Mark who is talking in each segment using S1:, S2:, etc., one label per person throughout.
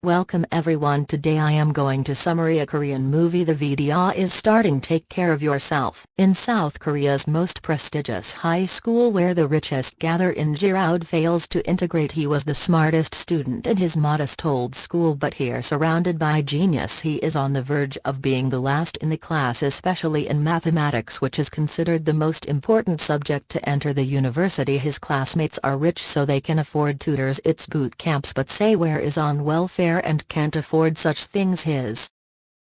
S1: Welcome everyone, today I am going to summary a Korean movie. The video is starting. Take care of yourself. In South Korea's most prestigious high school where the richest gather in, Ji-Raud fails to integrate. He was the smartest student in his modest old school, but here surrounded by genius he is on the verge of being the last in the class, especially in mathematics, which is considered the most important subject to enter the university. His classmates are rich so they can afford tutors, it's boot camps, but say where is on welfare and can't afford such things. His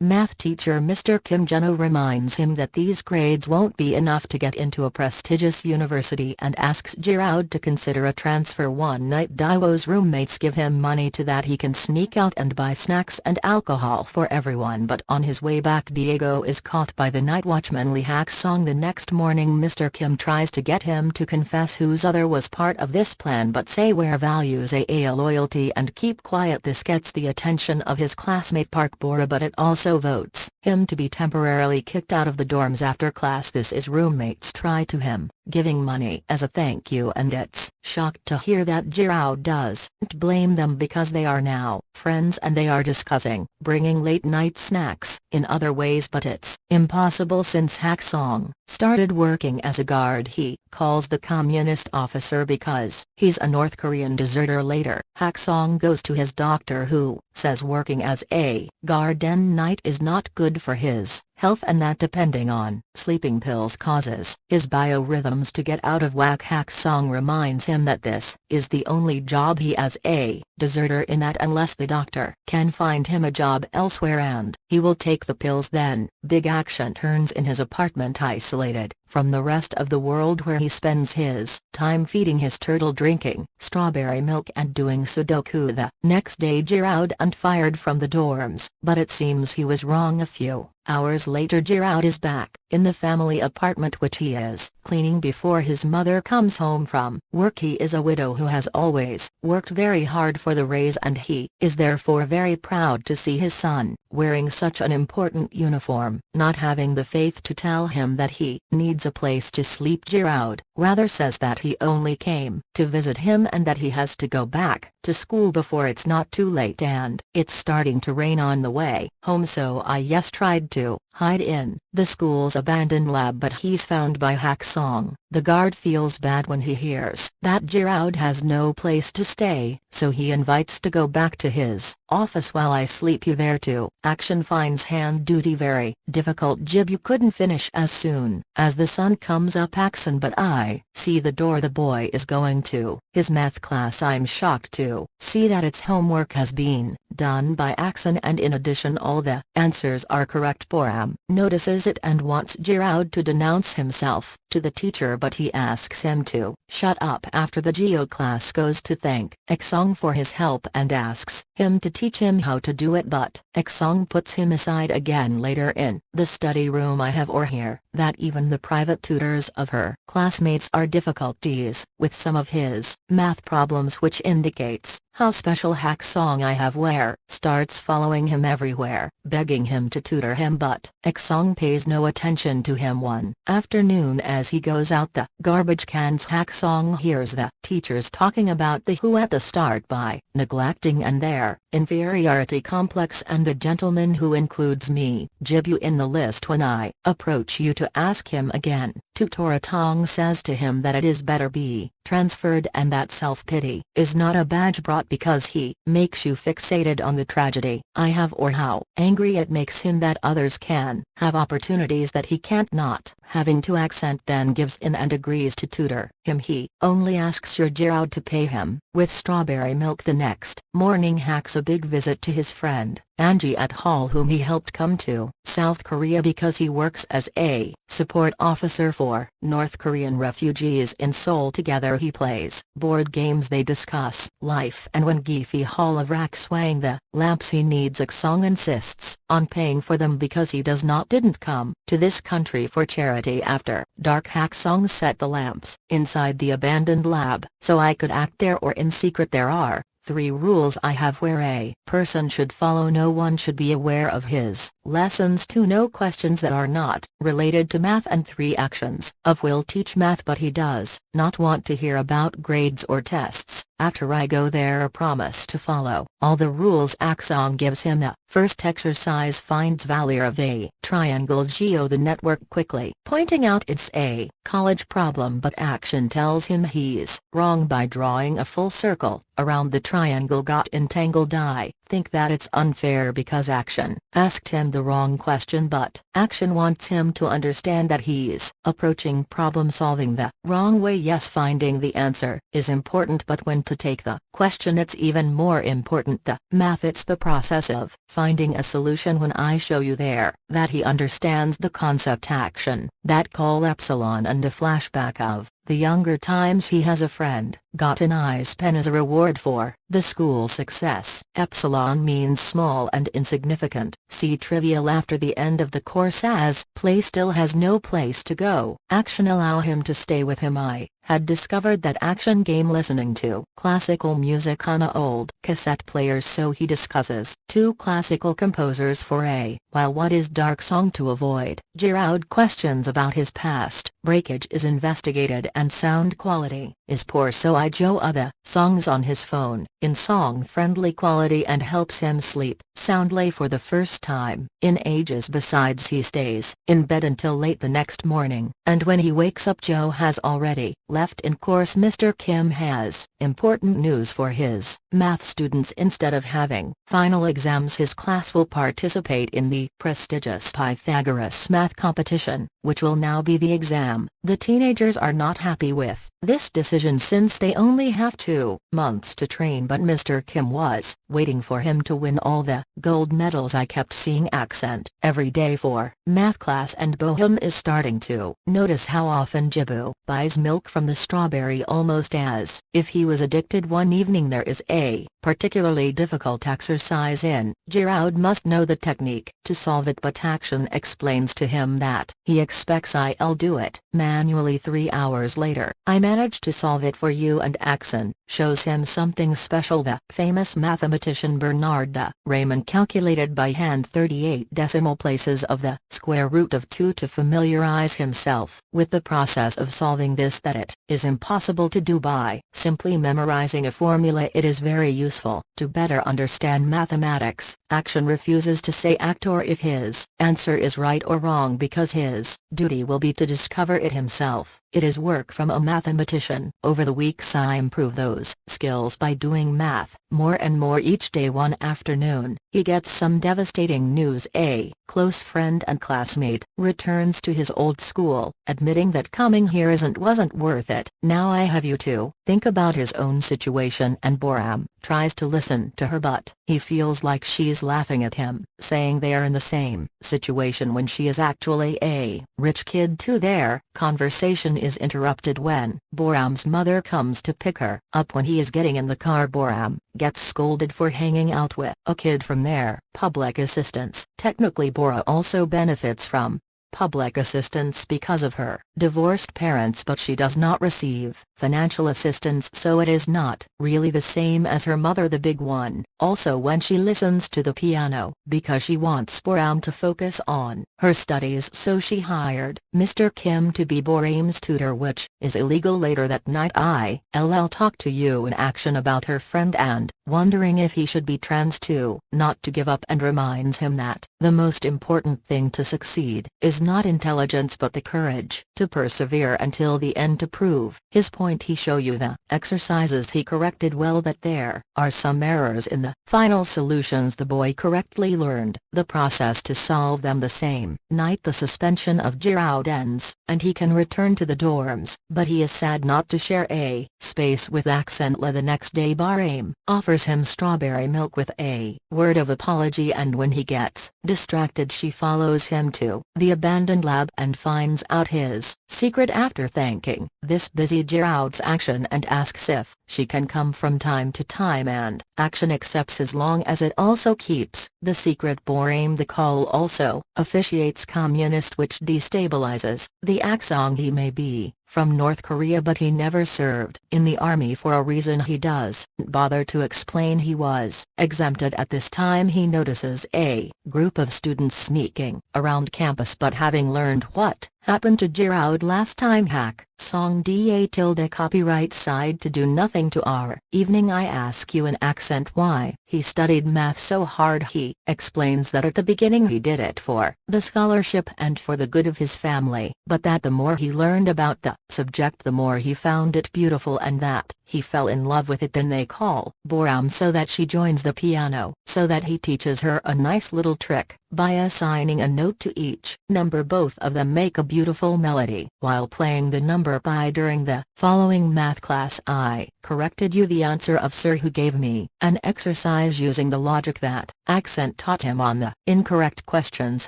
S1: math teacher Mr. Kim Jun-ho reminds him that these grades won't be enough to get into a prestigious university and asks Ji-Raud to consider a transfer. One night Daewoo's roommates give him money to that he can sneak out and buy snacks and alcohol for everyone, but on his way back Diego is caught by the night watchman Lee Hak-song. The next morning Mr. Kim tries to get him to confess whose other was part of this plan, but say where values a loyalty and keep quiet. This gets the attention of his classmate Park Bora, but it also votes him to be temporarily kicked out of the dorms after class. This is roommates try to him, giving money as a thank you, and it's shocked to hear that Ji-Raud doesn't blame them because they are now friends and they are discussing bringing late night snacks in other ways, but it's impossible since Hak-song started working as a guard. He calls the communist officer because he's a North Korean deserter. Later, Hak-song goes to his doctor who says working as a guard in night is not good for his health and that depending on sleeping pills causes his biorhythms to get out of whack. Hak-song reminds him that this is the only job he as a deserter in, that unless the doctor can find him a job elsewhere and he will take the pills, then big action turns in his apartment, isolated from the rest of the world, where he spends his time feeding his turtle, drinking strawberry milk and doing Sudoku. The next day Ji-Raud fired from the dorms, but it seems he was wrong. A few hours later Ji-Raud is back in the family apartment which he is cleaning before his mother comes home from work. He is a widow who has always worked very hard for the raise, and he is therefore very proud to see his son wearing such an important uniform. Not having the faith to tell him that he needs a place to sleep, Ji-Raud rather says that he only came to visit him and that he has to go back to school before it's not too late, and it's starting to rain on the way home, so I tried to hide in the school's abandoned lab, but he's found by Hak-song. The guard feels bad when he hears that Ji-Raud has no place to stay, so he invites to go back to his office. While I sleep you there too. Action finds hand duty very difficult. Jib, you couldn't finish as soon as the sun comes up. Action, but I see the door the boy is going to his math class. I'm shocked to see that its homework has been done by Action, and in addition all the answers are correct. Boram notices it and wants Ji-Raud to denounce himself to the teacher, but he asks him to shut up. After the geo class goes to thank Ek-song for his help and asks him to teach him how to do it, but Ek-song puts him aside again. Later in the study room I have hear that even the private tutors of her classmates are difficulties with some of his math problems, which indicates how special Hak-song I have where starts following him everywhere, begging him to tutor him, but Ek-song pays no attention to him. One afternoon as he goes out the garbage cans, Hak-song hears the teachers talking about the who at the start by neglecting and their inferiority complex, and the gentleman who includes me, Jibu, in the list. When I approach you to ask him again, Tutora Tong says to him that it is better be transferred and that self-pity is not a badge brought because he makes you fixated on the tragedy I have, or how angry it makes him that others can have opportunities that he can't. Not having to accent then gives in and agrees to tutor him. He only asks your Ji-Raud to pay him with strawberry milk. The next morning Hak's a big visit to his friend Angie at Hall, whom he helped come to South Korea because he works as a support officer for North Korean refugees in Seoul. Together he plays board games, they discuss life, and when Gifi Hall of Rak swang the lamps he needs, Ek-song insists on paying for them because he didn't come to this country for charity. After dark Hak-song set the lamps inside the abandoned lab so I could act there or in secret. There are 3 rules I have where a person should follow. No one should be aware of his lessons. 2. No questions that are not related to math, and 3 actions of will teach math, but he does not want to hear about grades or tests. After I go there, promise to follow all the rules. Axon gives him the first exercise, finds value of a triangle. Geo the network quickly pointing out it's a college problem, but Action tells him he's wrong by drawing a full circle around the triangle. Got entangled. I think that it's unfair because Action asked him the wrong question, but Action wants him to understand that he's approaching problem solving the wrong way. Yes, finding the answer is important, but when to take the question it's even more important. The math, it's the process of finding a solution. When I show you there that he understands the concept Action that call epsilon and a flashback of the younger times he has a friend got an ice pen as a reward for the school's success. Epsilon means small and insignificant. See trivial after the end of the course, as Play still has no place to go. Action allow him to stay with him. I had discovered that Action game listening to classical music on a old cassette player, so he discusses two classical composers for a while. What is dark song to avoid? Giraud questions about his past. Breakage is investigated and sound quality is poor, so I Joe other songs on his phone in song-friendly quality and helps him sleep soundly for the first time in ages. Besides, he stays in bed until late the next morning, and when he wakes up Joe has already left. In course, Mr. Kim has important news for his math students. Instead of having final exams, his class will participate in the prestigious Pythagoras math competition, which will now be the exam. The teenagers are not happy with this decision since they only have 2 months to train, but Mr. Kim was waiting for him to win all the gold medals. I kept seeing Accent every day for math class, and Bohem is starting to notice how often Jibu buys milk from the strawberry, almost as if he was addicted. One evening there is a particularly difficult exercise in Giraud must know the technique to solve it, but Action explains to him that he expects I'll do it manually. 3 hours later, I managed to solve it for you, and Action shows him something special. The famous mathematician Bernard de Raymond calculated by hand 38 decimal places of the square root of 2 to familiarize himself with the process of solving this, that it is impossible to do by simply memorizing a formula. It is very useful to better understand mathematics. Action refuses to say actor if his answer is right or wrong, because his duty will be to discover it himself. It is work from a mathematician. Over the weeks I improve those skills by doing math more and more each day. One afternoon, he gets some devastating news. A close friend and classmate returns to his old school, admitting that coming here wasn't worth it. Now I have you to think about his own situation, and Boram tries to listen to her, but he feels like she's laughing at him, saying they are in the same situation when she is actually a rich kid too. Their conversation is interrupted when Boram's mother comes to pick her up. When he is getting in the car, Boram gets scolded for hanging out with a kid from their public assistance. Technically, Bora also benefits from public assistance because of her divorced parents, but she does not receive financial assistance, so it is not really the same as her mother, the big one. Also, when she listens to the piano because she wants Boram to focus on her studies, so she hired Mr. Kim to be Boram's tutor, which is illegal. Later that night, I'll talk to you in Action about her friend and wondering if he should be trans too, not to give up, and reminds him that the most important thing to succeed is not intelligence but the courage to persevere until the end to prove his point. He show you the exercises he corrected well, that there are some errors in the final solutions the boy correctly learned the process to solve them. The same night the suspension of Giraud ends, and he can return to the dorms, but he is sad not to share a space with Accent. The next day Boram offers him strawberry milk with a word of apology, and when he gets distracted she follows him to the abandoned lab and finds out his secret after thanking this busy Giraud's Action and asks if she can come from time to time, and Action accepts as long as it also keeps the secret. Boram the call also officiates communist, which destabilizes the Axong. He may be from North Korea, but he never served in the army for a reason he doesn't bother to explain. He was exempted at this time. He notices a group of students sneaking around campus, but having learned what happened to Giroud last time hack, song da tilde copyright side to do nothing to our evening I ask you an accent why he studied math so hard he explains that at the beginning he did it for the scholarship and for the good of his family, but that the more he learned about the subject the more he found it beautiful and that he fell in love with it. Then they call Boram so that she joins the piano, so that he teaches her a nice little trick, by assigning a note to each number. Both of them make a beautiful melody while playing the number pi. During the following math class I corrected you the answer of sir who gave me an exercise using the logic that accent taught him on the incorrect questions.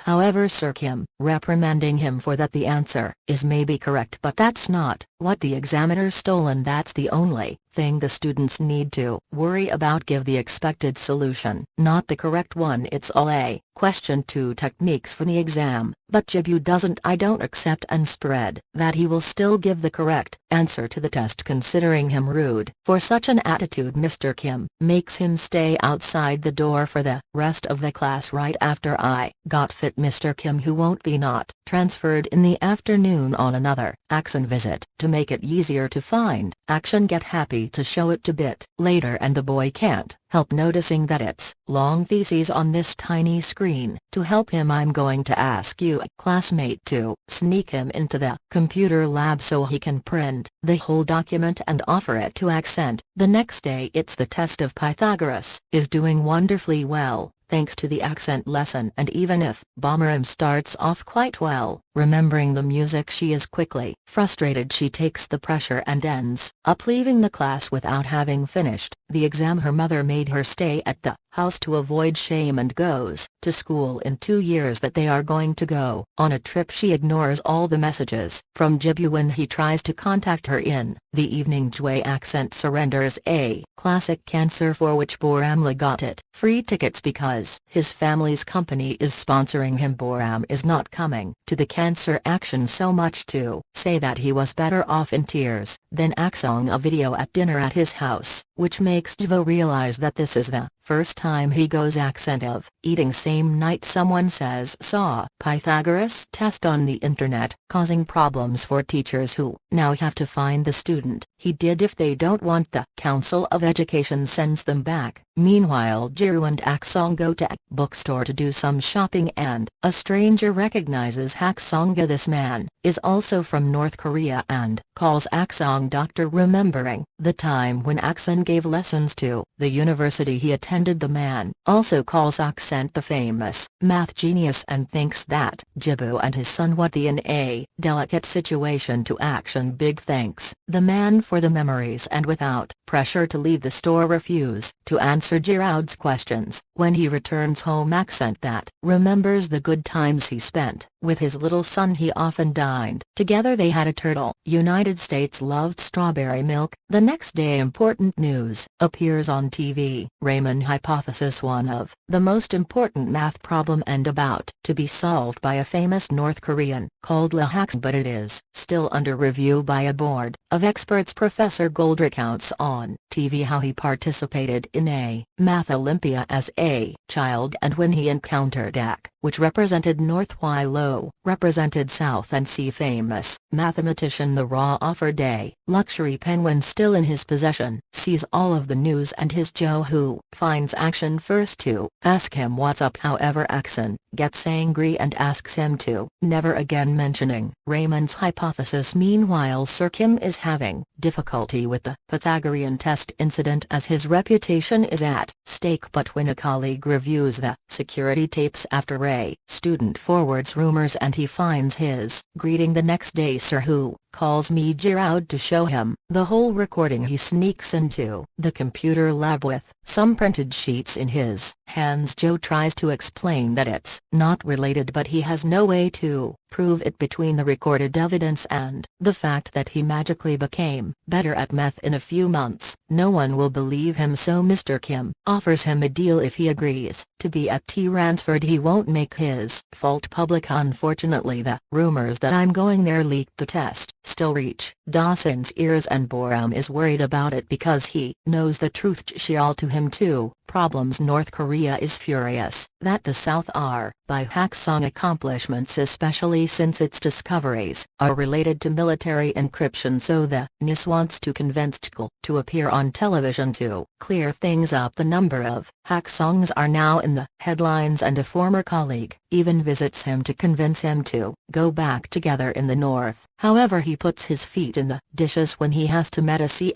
S1: However, Sir Kim, reprimanding him for that the answer is maybe correct but that's not what the examiner stole and that's the only thing the students need to worry about. Give the expected solution, not the correct one. It's all a question. 2 techniques for the exam, but Jibu doesn't. I don't accept and spread that he will still give the correct answer to the test, considering him rude for such an attitude. Mr. Kim makes him stay outside the door for the rest of the class. Right after I got fit, Mr. Kim, who won't be not transferred in the afternoon on another action visit to make it easier to find action, get happy to show it to bit later, and the boy can't help noticing that it's long theses on this tiny screen. To help him, I'm going to ask you, a classmate, to sneak him into the computer lab so he can print the whole document and offer it to Accent the next day. It's the test of Pythagoras is doing wonderfully well, thanks to the accent lesson, and even if Bomaram starts off quite well, remembering the music, she is quickly frustrated. She takes the pressure and ends up leaving the class without having finished the exam. Her mother made her stay at the house to avoid shame and goes to school in 2 years that they are going to go on a trip. She ignores all the messages from Jibu when he tries to contact her in the evening. Jue Accent surrenders a classic cancer for which Boramla got it free tickets because his family's company is sponsoring him. Boram is not coming to the cancer action so much to say that he was better off in tears than Aksong a video at dinner at his house, which makes Jivo realize that this is the first time he goes accent of eating same night. Someone says saw Pythagoras test on the internet, causing problems for teachers who now have to find the student he did. If they don't want, the Council of Education sends them back. Meanwhile, Jiru and Aksong go to a bookstore to do some shopping and a stranger recognizes Aksonga. This man is also from North Korea and calls Aksong doctor, remembering the time when Aksong gave lessons to the university he attended. The man also calls Accent the famous math genius and thinks that Jibu and his son would be in a delicate situation to action. Big thanks the man for the memories, and without pressure to leave the store refuse to answer Giroud's questions. When he returns home, Accent that remembers the good times he spent with his little son. He often dined together. They had a turtle. United States loved strawberry milk. The next day, important news appears on TV. Raymond hypothesis, one of the most important math problem and about to be solved by a famous North Korean called Lahax, but it is still under review by a board of experts. Professor Gold recounts on TV how he participated in a math Olympia as a child, and when he encountered AC, which represented North, Y Low represented South, and C famous mathematician, the Raw offered a luxury pen when still in his possession. Sees all of the news and his Joe, who finds Action first to ask him what's up. However, Action gets angry and asks him to never again mentioning Raymond's hypothesis. Meanwhile, Sir Kim is having difficulty with the Pythagorean test incident as his reputation is at stake. But when a colleague reviews the security tapes after a student forwards rumors and he finds his greeting the next day, Sir who calls me Giroud to show him the whole recording, he sneaks into the computer lab with some printed sheets in his hands. Joe tries to explain that it's not related, but he has no way to prove it between the recorded evidence and the fact that he magically became better at math in a few months. No one will believe him, so Mr. Kim offers him a deal if he agrees to be at transferred. He won't make his fault public. Unfortunately, the rumors that I'm going there leaked the test still reach Dawson's ears, and Boram is worried about it because he knows the truth. She all to him too. problems. North Korea is furious that the South are, by Haksong accomplishments, especially since its discoveries are related to military encryption, so the NIS wants to convince Chkul to appear on television to clear things up. The number of Haksongs are now in the headlines, and a former colleague even visits him to convince him to go back together in the North. However, he puts his feet in the dishes when he has to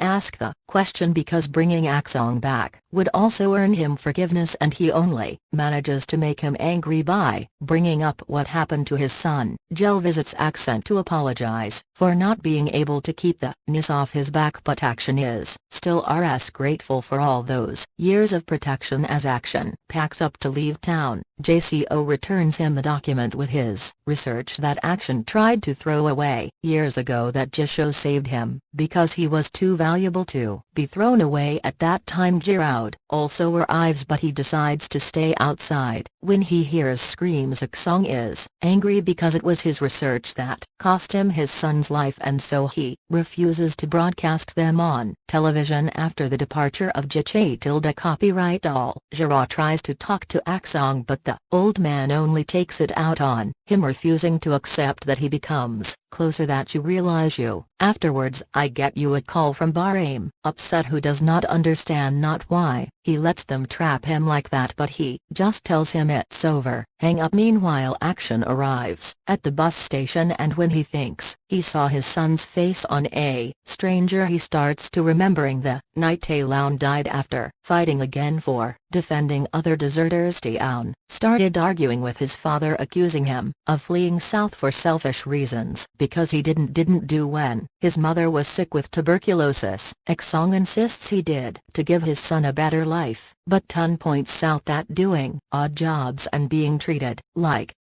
S1: ask the question, because bringing Haksong back would also earn him forgiveness, and he only manages to make him angry by bringing up what happened to his son. Jel visits Accent to apologize for not being able to keep the NIS off his back, but Action is still grateful for all those years of protection. As Action packs up to leave town, JCO returns him the document with his research that Action tried to throw away years ago, that Jisho saved him because he was too valuable to be thrown away at that time. Giroud also arrives, but he decides to stay outside. When he hears screams, Aksong is angry because it was his research that cost him his son's life, and so he refuses to broadcast them on television after the departure of Jichae. Copyright all. Giraud tries to talk to Aksong, but the old man only takes it out on him, refusing to accept that he becomes closer, that you realize you. Afterwards, I get you a call from Bahrain, upset, who does not understand not why he lets them trap him like that, but he just tells him it's over. Hang up. Meanwhile, Action arrives at the bus station, and when he thinks he saw his son's face on a stranger, he starts to remembering the night Taeloun died after fighting again for defending other deserters. Taeloun started arguing with his father, accusing him of fleeing south for selfish reasons because he didn't do when his mother was sick with tuberculosis. Aksong insists he did to give his son a better life, but Tun points out that doing odd jobs and being treated like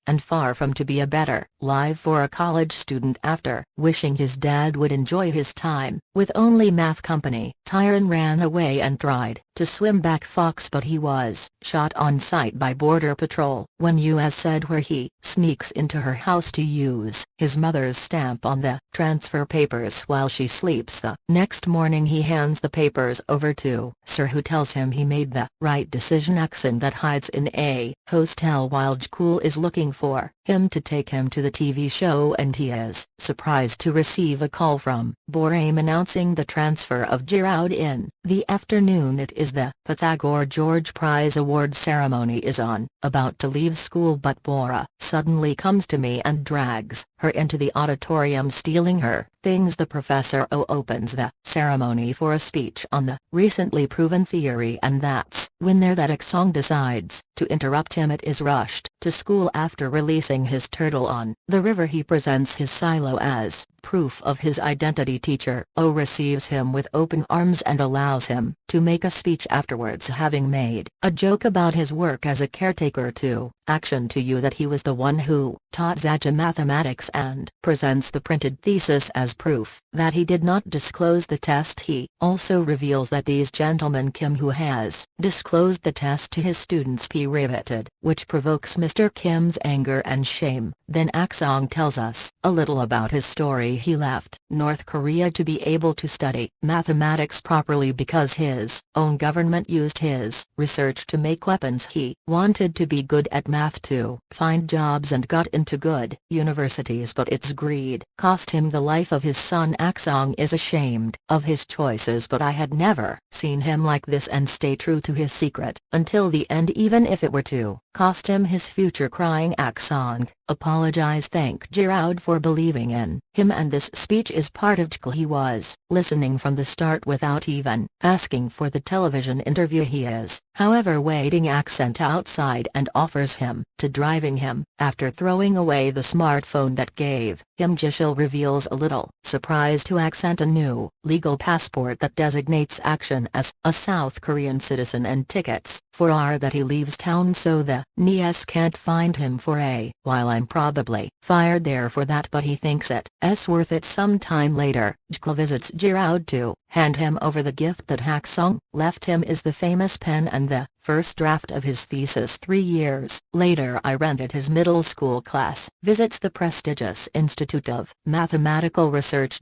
S1: and far from to be a better life for a college student. After wishing his dad would enjoy his time with only math company, Tyron ran away and tried to swim back Fox, but he was shot on sight by Border Patrol. When US said where he sneaks into her house to use his mother's stamp on the transfer papers while she sleeps. The next morning he hands the papers over to Sir, who tells him he made the right decision. Accent that hides in a hostel while Jkul is looking for him to take him to the TV show, and he is surprised to receive a call from Bahrain announcing the transfer of Giroud. In the afternoon, it is the Pythagore George Prize Award ceremony is on. About to leave school, but Bora suddenly comes to me and drags her into the auditorium, stealing her things. The professor opens the ceremony for a speech on the recently proven theory, and that's when that Aksong decides to interrupt him. It is rushed to school after releasing his turtle on the river. He presents his silo as proof of his identity. Teacher O receives him with open arms and allows him to make a speech afterwards, having made a joke about his work as a caretaker to Action to you that he was the one who taught Zaja mathematics, and presents the printed thesis as proof that he did not disclose the test. He also reveals that these gentlemen Kim, who has disclosed the test to his students, P riveted, which provokes Mr. Kim's anger and shame. Then Aksong tells us a little about his story. He left North Korea to be able to study mathematics properly because his own government used his research to make weapons. He wanted to be good at math to find jobs and got into good universities, but its greed cost him the life of his son. Aksong is ashamed of his choices, but I had never seen him like this and stay true to his secret until the end, even if it were to cost him his future. Crying Aksong apologize, thank Giroud for believing in him, and this speech is part of Jkul. He was listening from the start without even asking for the television interview. He is, however, waiting Accent outside and offers him to driving him. After throwing away the smartphone that gave him Jishil reveals a little surprise to Accent a new legal passport that designates Action as a South Korean citizen, and tickets for that he leaves town so the NIS can't find him for a while. I'm probably fired there for that, but he thinks it's worth it. Sometime later, Jkla visits Giroud to hand him over the gift that Haksung left him is the famous pen and the first draft of his thesis. 3 years later, I rented his middle school class visits the prestigious Institute of Mathematical Research.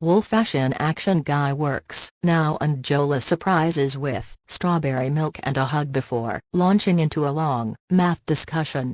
S1: Wolf-Fashion Action Guy works now, and Jola surprises with strawberry milk and a hug before launching into a long math discussion.